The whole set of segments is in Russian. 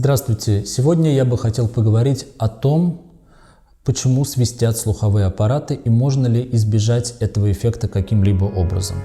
Здравствуйте! Сегодня я бы хотел поговорить о том, почему свистят слуховые аппараты и можно ли избежать этого эффекта каким-либо образом.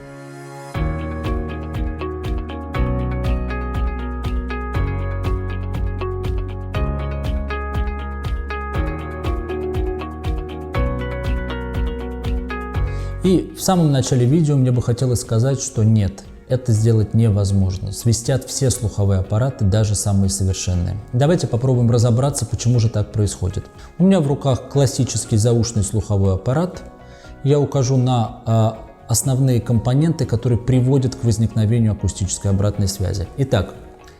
И в самом начале видео мне бы хотелось сказать, что нет, это сделать невозможно. Свистят все слуховые аппараты, даже самые совершенные. Давайте попробуем разобраться, почему же так происходит. У меня в руках классический заушный слуховой аппарат. Я укажу на основные компоненты, которые приводят к возникновению акустической обратной связи. Итак,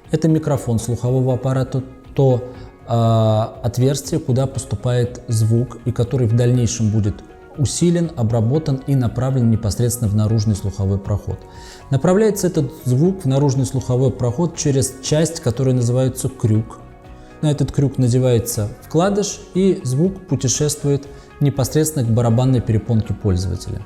это микрофон слухового аппарата, то отверстие, куда поступает звук и который в дальнейшем будет усилен, обработан и направлен непосредственно в наружный слуховой проход. Направляется этот звук в наружный слуховой проход через часть, которая называется крюк. На этот крюк надевается вкладыш, и звук путешествует непосредственно к барабанной перепонке пользователя.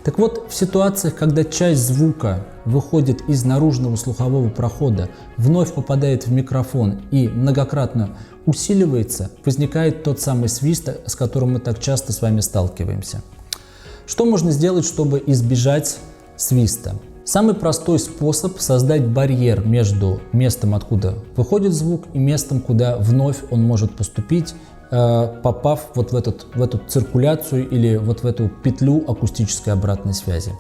Так вот, в ситуациях, когда часть звука выходит из наружного слухового прохода, вновь попадает в микрофон и многократно усиливается, возникает тот самый свист, с которым мы так часто с вами сталкиваемся. Что можно сделать, чтобы избежать свиста? Самый простой способ — создать барьер между местом, откуда выходит звук, и местом, куда вновь он может поступить, попав вот в эту циркуляцию или вот в эту петлю акустической обратной связи.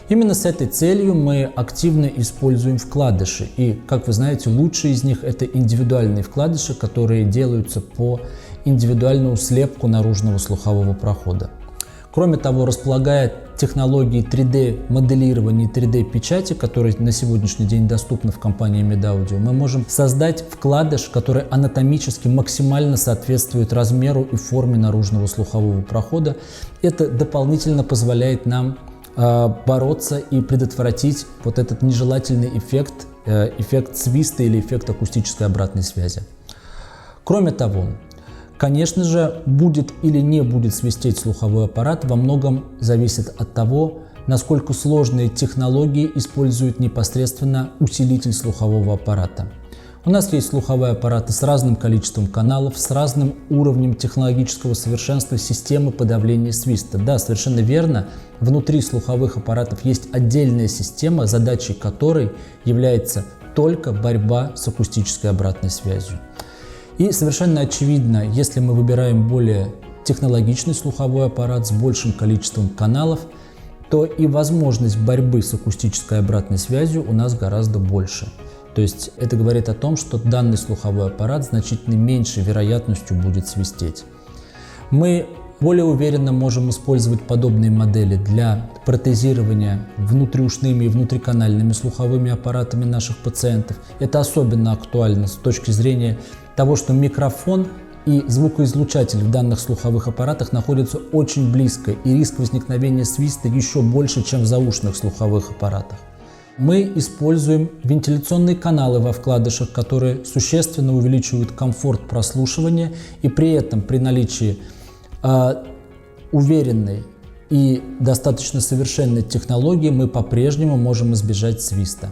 Именно с этой целью мы активно используем вкладыши. И, как вы знаете, лучшие из них — это индивидуальные вкладыши, которые делаются по индивидуальному слепку наружного слухового прохода. Кроме того, располагая технологией 3D-моделирования и 3D-печати, которые на сегодняшний день доступны в компании Медаудио, мы можем создать вкладыш, который анатомически максимально соответствует размеру и форме наружного слухового прохода. Это дополнительно позволяет нам бороться и предотвратить вот этот нежелательный эффект свиста или эффект акустической обратной связи. Кроме того, конечно же, будет или не будет свистеть слуховой аппарат, во многом зависит от того, насколько сложные технологии использует непосредственно усилитель слухового аппарата. У нас есть слуховые аппараты с разным количеством каналов, с разным уровнем технологического совершенства системы подавления свиста. Да, совершенно верно, внутри слуховых аппаратов есть отдельная система, задачей которой является только борьба с акустической обратной связью. И совершенно очевидно, если мы выбираем более технологичный слуховой аппарат с большим количеством каналов, то и возможность борьбы с акустической обратной связью у нас гораздо больше. То есть это говорит о том, что данный слуховой аппарат значительно меньшей вероятностью будет свистеть. Мы более уверенно можем использовать подобные модели для протезирования внутриушными и внутриканальными слуховыми аппаратами наших пациентов. Это особенно актуально с точки зрения того, что микрофон и звукоизлучатель в данных слуховых аппаратах находятся очень близко, и риск возникновения свиста еще больше, чем в заушных слуховых аппаратах. Мы используем вентиляционные каналы во вкладышах, которые существенно увеличивают комфорт прослушивания, и при этом при наличии уверенной и достаточно совершенной технологии мы по-прежнему можем избежать свиста.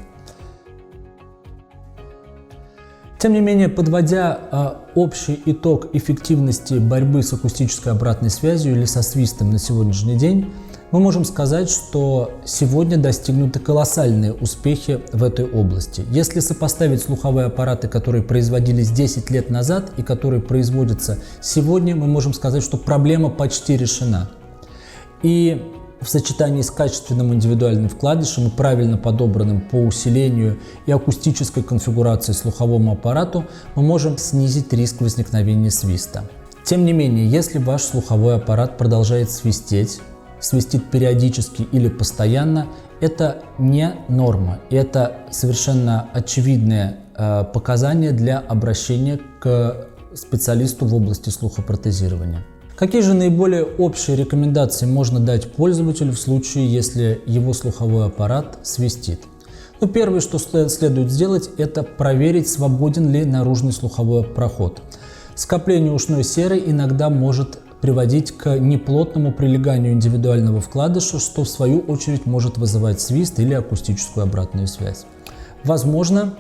Тем не менее, подводя общий итог эффективности борьбы с акустической обратной связью или со свистом на сегодняшний день, мы можем сказать, что сегодня достигнуты колоссальные успехи в этой области. Если сопоставить слуховые аппараты, которые производились 10 лет назад и которые производятся сегодня, мы можем сказать, что проблема почти решена. И в сочетании с качественным индивидуальным вкладышем и правильно подобранным по усилению и акустической конфигурации слуховому аппарату мы можем снизить риск возникновения свиста. Тем не менее, если ваш слуховой аппарат продолжает свистеть периодически или постоянно, это не норма. Это совершенно очевидное показание для обращения к специалисту в области слухопротезирования. Какие же наиболее общие рекомендации можно дать пользователю в случае, если его слуховой аппарат свистит? Первое, что следует сделать, это проверить, свободен ли наружный слуховой проход. Скопление ушной серы иногда может приводить к неплотному прилеганию индивидуального вкладыша, что в свою очередь может вызывать свист или акустическую обратную связь. Возможно,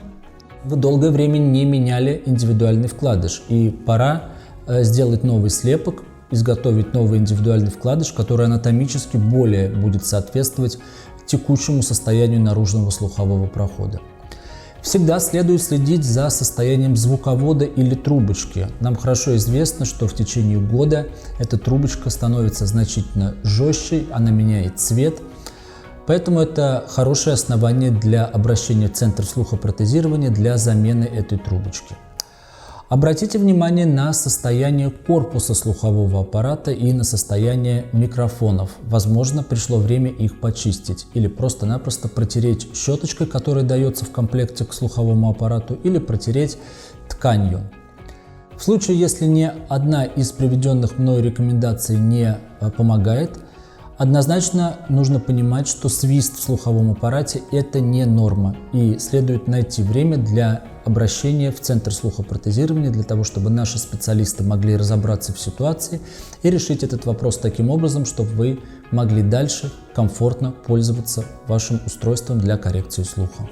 Вы долгое время не меняли индивидуальный вкладыш, и пора сделать новый слепок, изготовить новый индивидуальный вкладыш, который анатомически более будет соответствовать текущему состоянию наружного слухового прохода. Всегда следует следить за состоянием звуковода или трубочки. Нам хорошо известно, что в течение года эта трубочка становится значительно жестче, она меняет цвет. Поэтому это хорошее основание для обращения в центр слухопротезирования для замены этой трубочки. Обратите внимание на состояние корпуса слухового аппарата и на состояние микрофонов. Возможно, пришло время их почистить или просто-напросто протереть щеточкой, которая дается в комплекте к слуховому аппарату, или протереть тканью. В случае, если ни одна из приведенных мной рекомендаций не помогает, однозначно нужно понимать, что свист в слуховом аппарате – это не норма, и следует найти время для обращения в центр слухопротезирования для того, чтобы наши специалисты могли разобраться в ситуации и решить этот вопрос таким образом, чтобы вы могли дальше комфортно пользоваться вашим устройством для коррекции слуха.